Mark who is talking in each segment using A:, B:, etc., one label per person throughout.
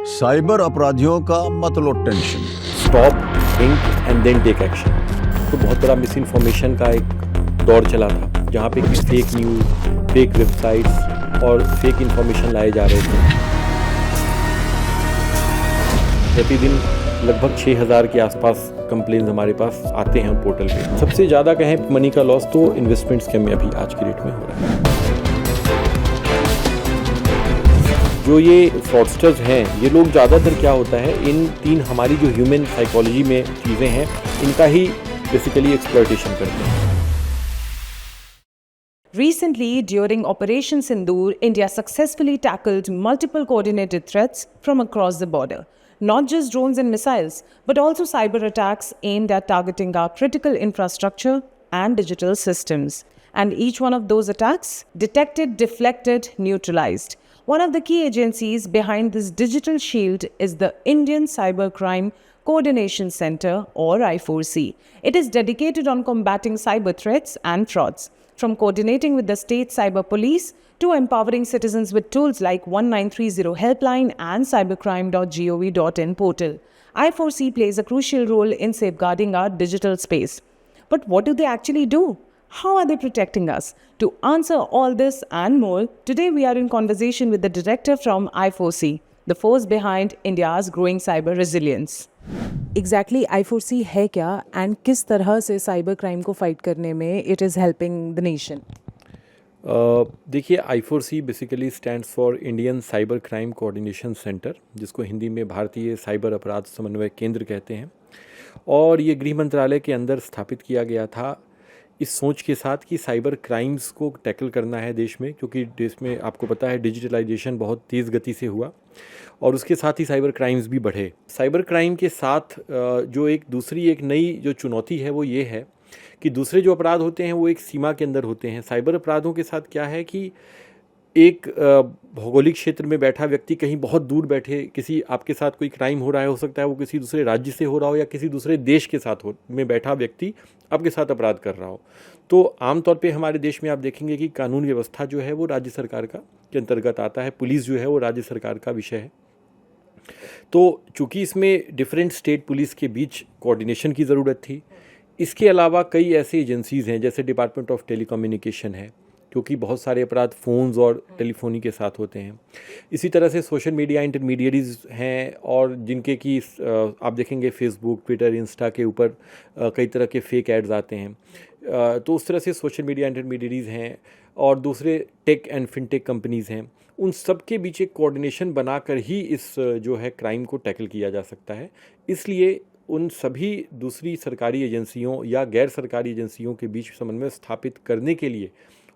A: Cyber अपराधियों का मत लो tension.
B: Stop, think and then take action. तो बहुत बड़ा मिस इन्फॉर्मेशन का एक दौर चला था जहाँ पे फेक न्यूज़, फेक वेबसाइट्स और फेक इन्फॉर्मेशन लाए जा रहे थे। प्रतिदिन लगभग 6000 के आसपास कंप्लेंट्स हमारे पास आते हैं पोर्टल पे। सबसे ज़्यादा कहें मनी का लॉस तो इन्वेस्टमेंट स्कैम में अभी आज की डेट में हो रहा है। जो ये फ्रॉडस्टर्स हैं, ये लोग ज़्यादातर क्या होता है, इन तीन हमारी जो ह्यूमन साइकोलॉजी में चीज़ें हैं, इनका ही बेसिकली एक्सप्लॉयटेशन करते हैं।
C: Recently, during Operation Sindoor, India successfully tackled multiple coordinated threats from across the border. Not just drones and missiles, but also cyber attacks aimed at targeting our critical infrastructure and digital systems. And each one of those attacks detected, deflected, neutralized. One of the key agencies behind this digital shield is the Indian Cybercrime Coordination Center, or I4C. It is dedicated on combating cyber threats and frauds. From coordinating with the state cyber police to empowering citizens with tools like 1930 helpline and cybercrime.gov.in portal, I4C plays a crucial role in safeguarding our digital space. But what do they actually do? How are they protecting us? To answer all this and more, today we are in conversation with the director from I4C, the force behind India's growing cyber resilience. Exactly I4C है क्या and किस तरह से cyber crime को fight करने में it is helping the nation?
B: देखिए, I4C basically stands for Indian cyber crime coordination centre, जिसको हिंदी में भारतीय साइबर अपराध समन्वय केंद्र कहते हैं। और ये गृह मंत्रालय के अंदर स्थापित किया गया था इस सोच के साथ कि साइबर क्राइम्स को टैकल करना है देश में, क्योंकि देश में आपको पता है डिजिटलाइजेशन बहुत तेज़ गति से हुआ और उसके साथ ही साइबर क्राइम्स भी बढ़े। साइबर क्राइम के साथ जो एक नई जो चुनौती है वो ये है कि दूसरे जो अपराध होते हैं वो एक सीमा के अंदर होते हैं। साइबर अपराधों के साथ क्या है कि एक भौगोलिक क्षेत्र में बैठा व्यक्ति कहीं बहुत दूर बैठे किसी आपके साथ कोई क्राइम हो रहा है, हो सकता है वो किसी दूसरे राज्य से हो रहा हो या किसी दूसरे देश के साथ में बैठा व्यक्ति आपके साथ अपराध कर रहा हो। तो आमतौर पे हमारे देश में आप देखेंगे कि कानून व्यवस्था जो है वो राज्य सरकार के अंतर्गत आता है, पुलिस जो है वो राज्य सरकार का विषय है। तो चूँकि इसमें डिफरेंट स्टेट पुलिस के बीच कोऑर्डिनेशन की ज़रूरत थी। इसके अलावा कई ऐसी एजेंसीज़ हैं जैसे डिपार्टमेंट ऑफ टेलीकम्युनिकेशन है, क्योंकि बहुत सारे अपराध फ़ोन्स और टेलीफोनी के साथ होते हैं। इसी तरह से सोशल मीडिया इंटरमीडिएरीज हैं और जिनके कि आप देखेंगे फेसबुक, ट्विटर, इंस्टा के ऊपर कई तरह के फेक एड्स आते हैं। तो उस तरह से सोशल मीडिया इंटरमीडिएरीज हैं और दूसरे टेक एंड फिनटेक कंपनीज़ हैं। उन सब के बीच एक कोऑर्डिनेशन बनाकर ही इस जो है क्राइम को टैकल किया जा सकता है। इसलिए उन सभी दूसरी सरकारी एजेंसियों या गैर सरकारी एजेंसियों के बीच समन्वय स्थापित करने के लिए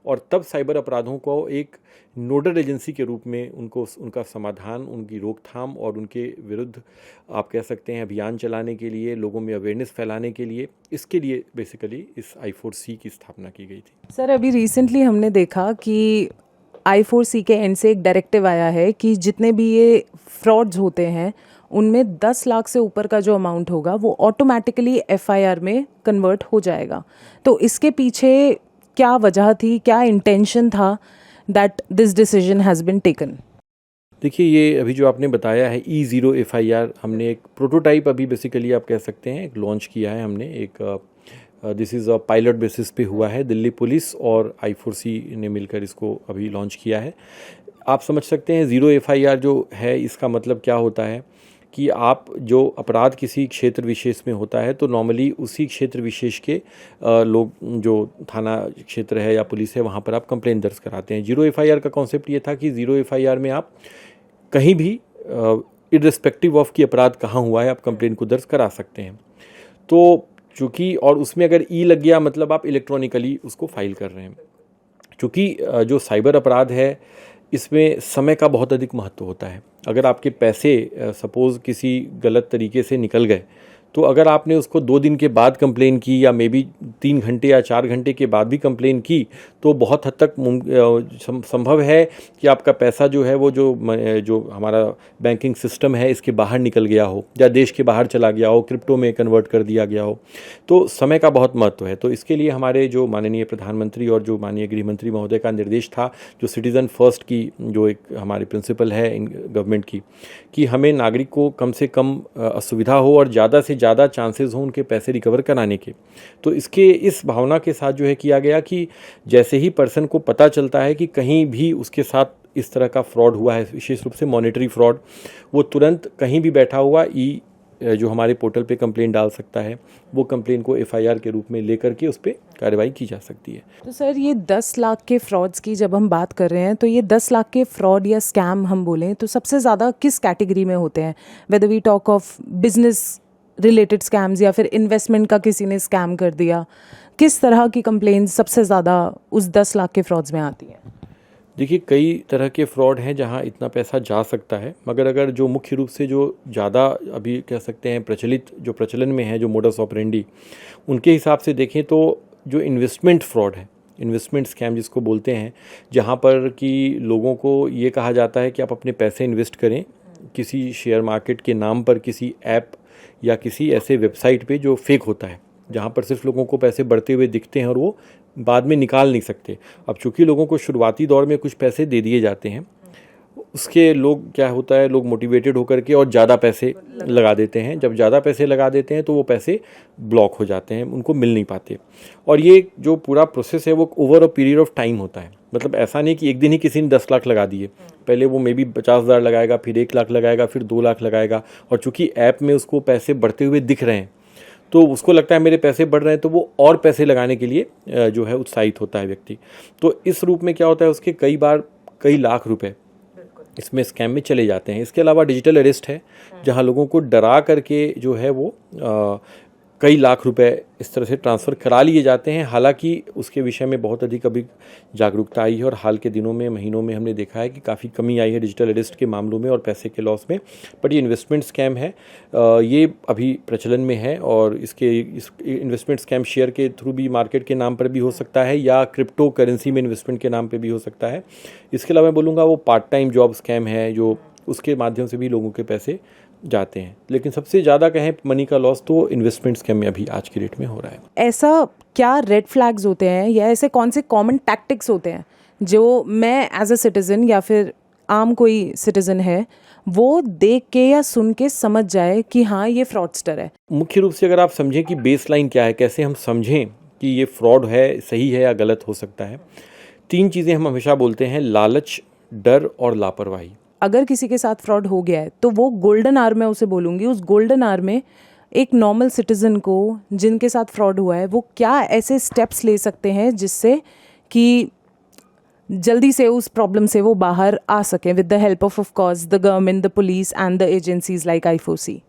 B: और तब साइबर अपराधों को एक नोडल एजेंसी के रूप में उनका समाधान, उनकी रोकथाम और उनके विरुद्ध आप कह सकते हैं अभियान चलाने के लिए, लोगों में अवेयरनेस फैलाने के लिए, इसके लिए बेसिकली इस I4C की स्थापना की गई थी।
C: सर, अभी रिसेंटली हमने देखा कि I4C के एंड से एक डायरेक्टिव आया है कि जितने भी ये फ्रॉड्स होते हैं उनमें 10 लाख से ऊपर का जो अमाउंट होगा वो ऑटोमेटिकली FIR में कन्वर्ट हो जाएगा। तो इसके पीछे क्या वजह थी, क्या इंटेंशन था that this decision has been taken?
B: देखिए, ये अभी जो आपने बताया है E0 FIR, हमने एक प्रोटोटाइप अभी बेसिकली आप कह सकते हैं एक लॉन्च किया है हमने। एक this is a pilot basis पे हुआ है, दिल्ली पुलिस और I4C ने मिलकर इसको अभी लॉन्च किया है। आप समझ सकते हैं 0 FIR जो है इसका मतलब क्या होता है कि आप जो अपराध किसी क्षेत्र विशेष में होता है तो नॉर्मली उसी क्षेत्र विशेष के लोग, जो थाना क्षेत्र है या पुलिस है, वहाँ पर आप कंप्लेंट दर्ज कराते हैं। 0 FIR का कॉन्सेप्ट ये था कि 0 FIR में आप कहीं भी इर्रेस्पेक्टिव ऑफ कि अपराध कहाँ हुआ है आप कंप्लेंट को दर्ज करा सकते हैं। तो चूँकि और उसमें अगर ई लग गया मतलब आप इलेक्ट्रॉनिकली उसको फाइल कर रहे हैं। चूँकि जो साइबर अपराध है इसमें समय का बहुत अधिक महत्व होता है। अगर आपके पैसे सपोज़ किसी गलत तरीके से निकल गए तो अगर आपने उसको 2 दिन के बाद कंप्लेन की या मे बी 3 घंटे या 4 घंटे के बाद भी कंप्लेन की तो बहुत हद तक संभव है कि आपका पैसा जो है वो जो हमारा बैंकिंग सिस्टम है इसके बाहर निकल गया हो या देश के बाहर चला गया हो, क्रिप्टो में कन्वर्ट कर दिया गया हो। तो समय का बहुत महत्व है। तो इसके लिए हमारे जो माननीय प्रधानमंत्री और जो माननीय गृह मंत्री महोदय का निर्देश था, जो सिटीज़न फर्स्ट की जो एक हमारी प्रिंसिपल है गवर्नमेंट की, कि हमें नागरिक को कम से कम असुविधा हो और ज़्यादा से ज़्यादा चांसेस हो उनके पैसे रिकवर कराने के। तो इस भावना के साथ जो है किया गया कि जैसे ही पर्सन को पता चलता है कि कहीं भी उसके साथ इस तरह का फ्रॉड हुआ है, विशेष रूप से मॉनेटरी फ्रॉड, वो तुरंत कहीं भी बैठा हुआ जो हमारे पोर्टल पे कंप्लेन डाल सकता है। वो कंप्लेन को एफआईआर के रूप में लेकर के उस पर कार्रवाई की जा सकती है।
C: तो सर, ये 10 लाख के फ्रॉड्स की जब हम बात कर रहे हैं तो ये 10 लाख के फ्रॉड या स्कैम हम बोलें तो सबसे ज़्यादा किस कैटेगरी में होते हैं? Whether we talk of business related scams या फिर इन्वेस्टमेंट का किसी ने स्कैम कर दिया, किस तरह की कंप्लेंट्स सबसे ज़्यादा उस 10 लाख के फ्रॉड्स में आती हैं?
B: देखिए, कई तरह के फ्रॉड हैं जहां इतना पैसा जा सकता है, मगर अगर जो मुख्य रूप से जो ज़्यादा अभी कह सकते हैं प्रचलन में है, जो मोडस ऑपरेंडी, उनके हिसाब से देखें तो जो इन्वेस्टमेंट फ्रॉड है, इन्वेस्टमेंट स्कैम जिसको बोलते हैं, जहां पर कि लोगों को ये कहा जाता है कि आप अपने पैसे इन्वेस्ट करें किसी शेयर मार्केट के नाम पर, किसी ऐप या किसी ऐसे वेबसाइट पे जो फेक होता है, जहाँ पर सिर्फ लोगों को पैसे बढ़ते हुए दिखते हैं और वो बाद में निकाल नहीं सकते। अब चूंकि लोगों को शुरुआती दौर में कुछ पैसे दे दिए जाते हैं, उसके लोग क्या होता है, लोग मोटिवेटेड होकर के और ज़्यादा पैसे लगा देते हैं। जब ज़्यादा पैसे लगा देते हैं तो वो पैसे ब्लॉक हो जाते हैं, उनको मिल नहीं पाते। और ये जो पूरा प्रोसेस है वो over a period of time होता है। मतलब ऐसा नहीं कि एक दिन ही किसी ने 10 लाख लगा दिए, पहले वो मे बी 50,000 लगाएगा, फिर 1 लाख लगाएगा, फिर 2 लाख लगाएगा। और चूंकि ऐप में उसको पैसे बढ़ते हुए दिख रहे हैं तो उसको लगता है मेरे पैसे बढ़ रहे हैं, तो वो और पैसे लगाने के लिए जो है उत्साहित होता है व्यक्ति। तो इस रूप में क्या होता है, उसके कई बार कई लाख रुपए इसमें स्कैम में चले जाते हैं। इसके अलावा डिजिटल अरेस्ट है, जहां लोगों को डरा करके जो है वो कई लाख रुपए इस तरह से ट्रांसफ़र करा लिए जाते हैं। हालांकि उसके विषय में बहुत अधिक अभी जागरूकता आई है और हाल के दिनों में, महीनों में हमने देखा है कि काफ़ी कमी आई है डिजिटल अरेस्ट के मामलों में और पैसे के लॉस में। बट ये इन्वेस्टमेंट स्कैम है, ये अभी प्रचलन में है। और इस इन्वेस्टमेंट स्कैम शेयर के थ्रू भी, मार्केट के नाम पर भी हो सकता है या क्रिप्टो करेंसी में इन्वेस्टमेंट के नाम पर भी हो सकता है। इसके अलावा मैं बोलूँगा वो पार्ट टाइम जॉब स्कैम है, जो उसके माध्यम से भी लोगों के पैसे जाते हैं। लेकिन सबसे ज़्यादा कहें मनी का लॉस तो इन्वेस्टमेंट स्कैम में अभी आज की डेट में हो रहा है।
C: ऐसा क्या रेड फ्लैग्स होते हैं या ऐसे कौन से कॉमन टैक्टिक्स होते हैं जो मैं एज अ सिटीज़न या फिर आम कोई सिटीज़न है वो देख के या सुन के समझ जाए कि हाँ ये फ्रॉडस्टर है?
B: मुख्य रूप से अगर आप समझें कि बेस लाइन क्या है, कैसे हम समझें कि ये फ्रॉड है, सही है या गलत हो सकता है, 3 चीज़ें हम हमेशा बोलते हैं: लालच, डर और लापरवाही।
C: अगर किसी के साथ फ्रॉड हो गया है तो वो गोल्डन आवर में उसे बोलूँगी, उस गोल्डन आवर में एक नॉर्मल सिटीज़न को जिनके साथ फ्रॉड हुआ है वो क्या ऐसे स्टेप्स ले सकते हैं जिससे कि जल्दी से उस प्रॉब्लम से वो बाहर आ सकें with the help of course the government, the police and the agencies like I4C?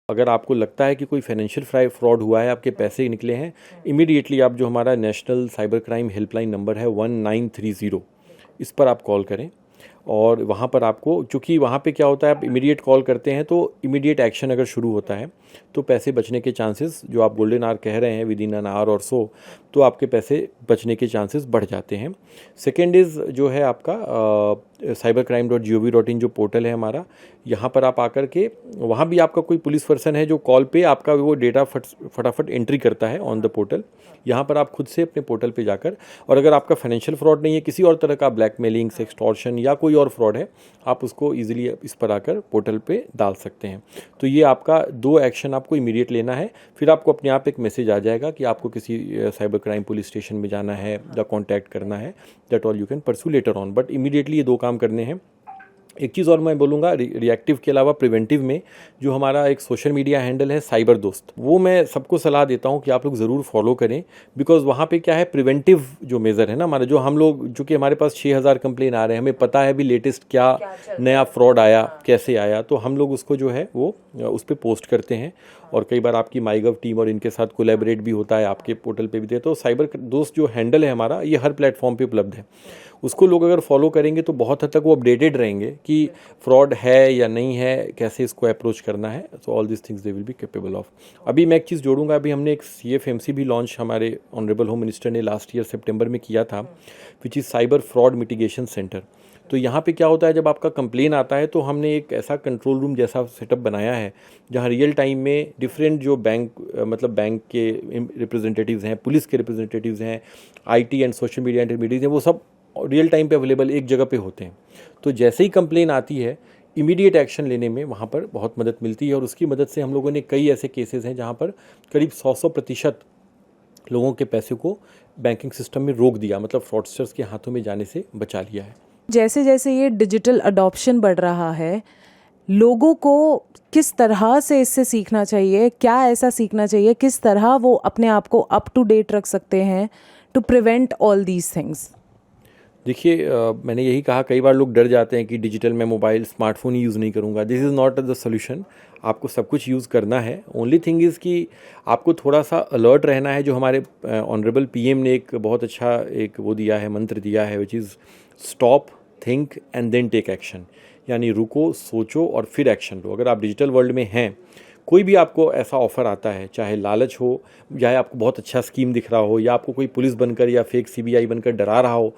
C: अगर
B: आपको लगता है कि कोई फाइनेंशियल फ्रॉड हुआ है, आपके पैसे निकले हैं, इमीडिएटली आप जो हमारा national cyber crime helpline number है 1930, इस पर आप कॉल करें। और वहाँ पर आपको, चूँकि वहाँ पे क्या होता है, आप इमीडिएट कॉल करते हैं तो इमीडिएट एक्शन अगर शुरू होता है तो पैसे बचने के चांसेस, जो आप गोल्डन आवर कह रहे हैं, विद इन एन आवर और सो, तो आपके पैसे बचने के चांसेस बढ़ जाते हैं। सेकेंड इज़ जो है आपका cybercrime.gov.in जो पोर्टल है हमारा, यहाँ पर आप आकर के, वहाँ भी आपका कोई पुलिस पर्सन है जो कॉल पे आपका वो डेटा फटाफट एंट्री करता है ऑन द पोर्टल। यहाँ पर आप खुद से अपने पोर्टल पे जाकर, और अगर आपका फाइनेंशियल फ्रॉड नहीं है, किसी और तरह का ब्लैकमेलिंग, एक्सटॉर्शन या कोई और फ्रॉड है, आप उसको इजीली इस पर आकर पोर्टल पे डाल सकते हैं। तो ये आपका 2 एक्शन आपको इमीडिएट लेना है। फिर आपको अपने आप एक मैसेज आ जाएगा कि आपको किसी साइबर क्राइम पुलिस स्टेशन में जाना है या कॉन्टैक्ट करना है। That all you can pursue later on, but immediately ये 2 काम करने हैं। एक चीज़ और मैं बोलूँगा, रिएक्टिव के अलावा प्रिवेंटिव में जो हमारा एक सोशल मीडिया हैंडल है साइबर दोस्त, वो मैं सबको सलाह देता हूँ कि आप लोग ज़रूर फॉलो करें। बिकॉज वहाँ पे क्या है, प्रिवेंटिव जो मेज़र है ना हमारा, जो हम लोग, जो कि हमारे पास 6000 कंप्लेन आ रहे हैं, हमें पता है भी लेटेस्ट क्या नया फ्रॉड आया, कैसे आया, तो हम लोग उसको जो है वो उस पर पोस्ट करते हैं। और कई बार आपकी माईगव टीम और इनके साथ कोलैबोरेट भी होता है, आपके पोर्टल पे भी दे। तो साइबर दोस्त जो हैंडल है हमारा, ये हर प्लेटफॉर्म पे उपलब्ध है। उसको लोग अगर फॉलो करेंगे तो बहुत हद तक वो अपडेटेड रहेंगे कि फ्रॉड है या नहीं है, कैसे इसको अप्रोच करना है। So all this things they will be capable of. अभी मैं एक चीज़ जोड़ूंगा, अभी हमने एक CFMC भी लॉन्च हमारे ऑनरेबल होम मिनिस्टर ने लास्ट ईयर सितंबर में किया था, which is cyber fraud mitigation centre. तो यहाँ पे क्या होता है, जब आपका कंप्लेन आता है तो हमने एक ऐसा कंट्रोल रूम जैसा सेटअप बनाया है जहाँ रियल टाइम में डिफरेंट जो बैंक के रिप्रेजेंटेटिव्स हैं, पुलिस के रिप्रेजेंटेटिव्स हैं, IT and social media intermediate हैं, वो सब रियल टाइम पे अवेलेबल एक जगह पे होते हैं। तो जैसे ही कंप्लेन आती है इमीडिएट एक्शन लेने में वहाँ पर बहुत मदद मिलती है। और उसकी मदद से हम लोगों ने कई ऐसे केसेस हैं जहाँ पर करीब 100% लोगों के पैसे को बैंकिंग सिस्टम में रोक दिया, मतलब फ्रॉडस्टर्स के हाथों में जाने से बचा लिया है।
C: जैसे जैसे ये डिजिटल अडॉप्शन बढ़ रहा है, लोगों को किस तरह से इससे सीखना चाहिए, क्या ऐसा सीखना चाहिए, किस तरह वो अपने आप को अप टू डेट रख सकते हैं to prevent all these things?
B: देखिए, मैंने यही कहा, कई बार लोग डर जाते हैं कि डिजिटल मैं मोबाइल स्मार्टफोन ही यूज़ नहीं करूँगा। This is not the solution. आपको सब कुछ यूज़ करना है। ओनली थिंग इज़ कि आपको थोड़ा सा अलर्ट रहना है। जो हमारे ऑनरेबल PM ने एक बहुत अच्छा एक वो दिया है, मंत्र दिया है, which is stop, think and then take action. यानी रुको, सोचो और फिर एक्शन लो। अगर आप डिजिटल वर्ल्ड में हैं, कोई भी आपको ऐसा ऑफ़र आता है, चाहे लालच हो, या आपको बहुत अच्छा स्कीम दिख रहा हो, या आपको कोई पुलिस बनकर या फेक CBI बनकर डरा रहा हो,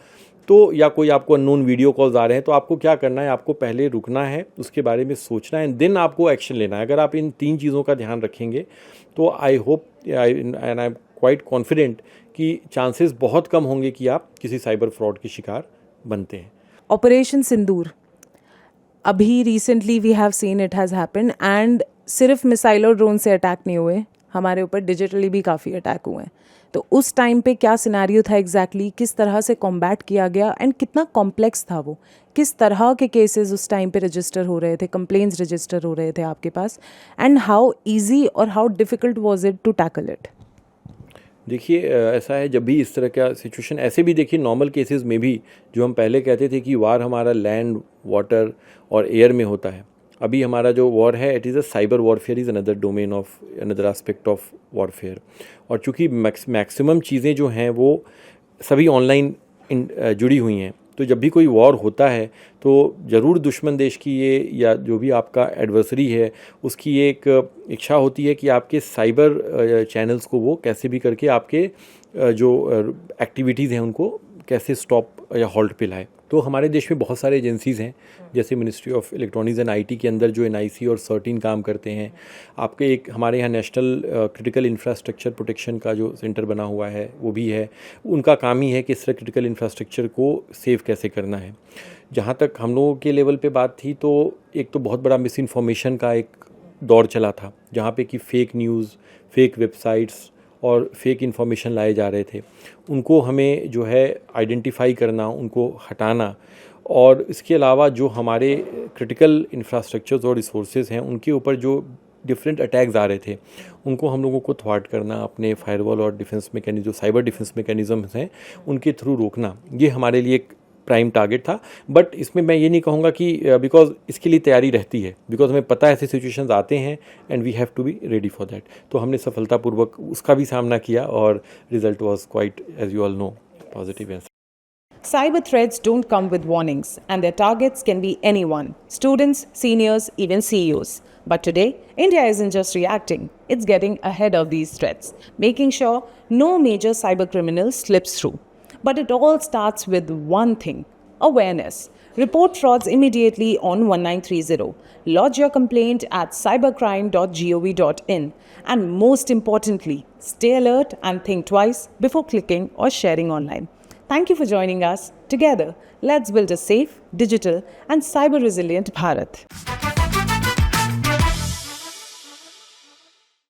B: तो या कोई आपको अननोन वीडियो कॉल्स आ रहे हैं, तो आपको क्या करना है, आपको पहले रुकना है, उसके बारे में सोचना है, देन आपको एक्शन लेना है। अगर आप इन 3 चीज़ों का ध्यान रखेंगे तो I hope and I am quite confident कि चांसेस बहुत कम होंगे कि आप किसी साइबर फ्रॉड के शिकार बनते हैं।
C: ऑपरेशन सिंदूर, अभी recently we have seen it has happened, and सिर्फ मिसाइल और ड्रोन से अटैक नहीं हुए, हमारे ऊपर डिजिटली भी काफ़ी अटैक हुए हैं। तो उस टाइम पे क्या सिनेरियो था एग्जैक्टली, किस तरह से कॉम्बैट किया गया, एंड कितना कॉम्प्लेक्स था वो, किस तरह के केसेस उस टाइम पे रजिस्टर हो रहे थे, कंप्लेंट्स रजिस्टर हो रहे थे आपके पास, एंड हाउ इजी और how difficult was it to tackle it?
B: देखिए, ऐसा है, जब भी इस तरह का सिचुएशन, ऐसे भी देखिए नॉर्मल केसेस में भी जो हम पहले कहते थे कि वार हमारा लैंड, वाटर और एयर में होता है, अभी हमारा जो वॉर है, it is a cyber warfare is another domain of, another aspect of warfare. और चूँकि मैक्सिमम चीज़ें जो हैं वो सभी ऑनलाइन जुड़ी हुई हैं, तो जब भी कोई वॉर होता है तो ज़रूर दुश्मन देश की ये, या जो भी आपका एडवर्सरी है, उसकी एक इच्छा होती है कि आपके साइबर चैनल्स को वो कैसे भी करके आपके जो एक्टिविटीज़ हैं उनको कैसे स्टॉप या हॉल्ट पे लाए। तो हमारे देश में बहुत सारे एजेंसीज़ हैं, जैसे ministry of electronics and IT के अंदर जो NIC और CERT-इन काम करते हैं। आपके एक हमारे यहाँ नेशनल क्रिटिकल इंफ्रास्ट्रक्चर प्रोटेक्शन का जो सेंटर बना हुआ है वो भी है। उनका काम ही है कि इस तरह क्रिटिकल इंफ्रास्ट्रक्चर को सेव कैसे करना है। जहाँ तक हम लोगों के लेवल पे बात थी, तो एक तो बहुत बड़ा मिस इन्फॉर्मेशन का एक दौर चला था, जहाँ पे कि फेक न्यूज़, फेक वेबसाइट्स और फेक इन्फॉर्मेशन लाए जा रहे थे। उनको हमें जो है आइडेंटिफाई करना, उनको हटाना, और इसके अलावा जो हमारे क्रिटिकल इंफ्रास्ट्रक्चर्स और रिसोर्सेज हैं उनके ऊपर जो डिफरेंट अटैक्स आ रहे थे, उनको हम लोगों को थ्वाट करना, अपने फायरवॉल और डिफेंस मैकेनिज्म, जो साइबर डिफेंस मैकेनिज्म्स हैं उनके थ्रू रोकना, ये हमारे लिए एक प्राइम टारगेट था। बट इसमें मैं ये नहीं कहूँगा कि बिकॉज इसके लिए तैयारी रहती है, बिकॉज हमें पता है ऐसे सिचुएशंस आते हैं and we have to be ready for that. तो हमने सफलतापूर्वक उसका भी सामना किया और result was quite, as you all know, positive.
C: Cyber threats don't come with warnings, and their targets can be anyone: students, seniors, even CEOs. But today, India isn't just reacting, it's getting ahead of these threats, making sure no major cyber criminal slips through. But it all starts with one thing: awareness. Report frauds immediately on 1930. Lodge your complaint at cybercrime.gov.in. And most importantly, stay alert and think twice before clicking or sharing online. Thank you for joining us. Together, let's build a safe, digital, and cyber resilient Bharat.